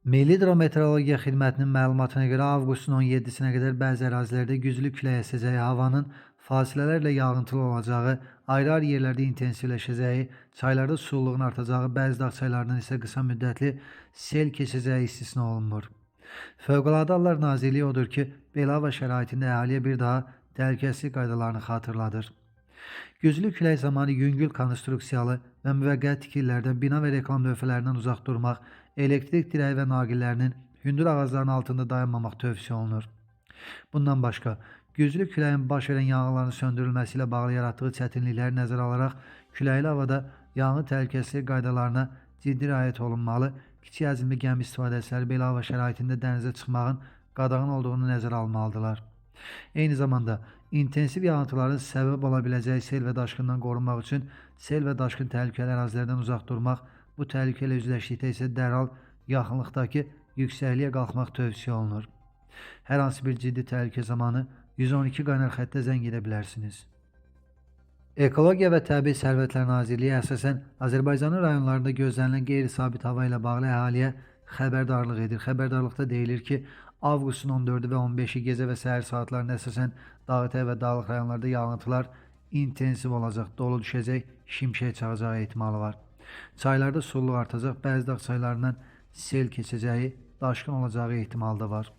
Milli Hidrometeorologiya Xidmətinin məlumatına görə avqustun 17-sinə qədər bəzi ərazilərdə güclü külək əsəcəyi, havanın fasilələrlə yağıntılı olacağı, ayrı-ayrı yerlərdə intensivləşəcəyi, çaylarda susuzluğun artacağı, bəzi dağ çaylarının isə qısa müddətli sel keçəcəyi istisna olunmur. Fövqəladə Hallar Nazirliyi odur ki, belə hava şəraitində əhaliyə bir daha təhlükəsizlik qaydalarını xatırladır. Güclü külək zamanı yüngül konstruksiyalı və müvəqqəti tikililərdən, bina və reklam lövhələrindən uzaq durmaq, elektrik dirəyi və naqillərinin hündür ağacların altında dayanmamaq tövsiyə olunur. Bundan başqa, güclü küləyin baş verən yanğınların söndürülməsi ilə bağlı yaratdığı çətinlikləri nəzərə alaraq küləkli havada yanğın təhlükəsizlik qaydalarına ciddi riayət olunmalı, kiçik həcmli gəmi istifadəçiləri belə hava şəraitində dənizə çıxmağın qadağan olduğunu nəzərə almalıdırlar. Eyni zamanda intensiv yağıntıların səbəb ola biləcəyi sel və daşqından qorunmaq üçün sel və daşqın təhlükəli ərazilərdən uzaq durmaq, bu təhlükə ilə üzləşdikdə isə dərhal yaxınlıqdakı yüksəkliyə qalxmaq tövsiyə olunur. Hər hansı bir ciddi təhlükə zamanı 112 qaynar xəttə zəng edə bilərsiniz. Ekologiya və Təbii Sərvətlər Nazirliyi əsasən Azərbaycanın rayonlarında gözlənilən qeyri-sabit hava ilə bağlı əhaliyə xəbərdarlıq edir. Xəbərdarlıqda deyilir ki, avqustun 14-ü və 15-i gecə və səhər saatlarında əsasən Dağətəy və Dağlıq rayonlarda yağıntılar intensiv olacaq, dolu düşəcək, şimşək çağacağı ehtimalı var. Çaylarda sululuq artacaq, bəzi dağ çaylarından sel keçəcəyi, daşqın olacağı ehtimalı da var.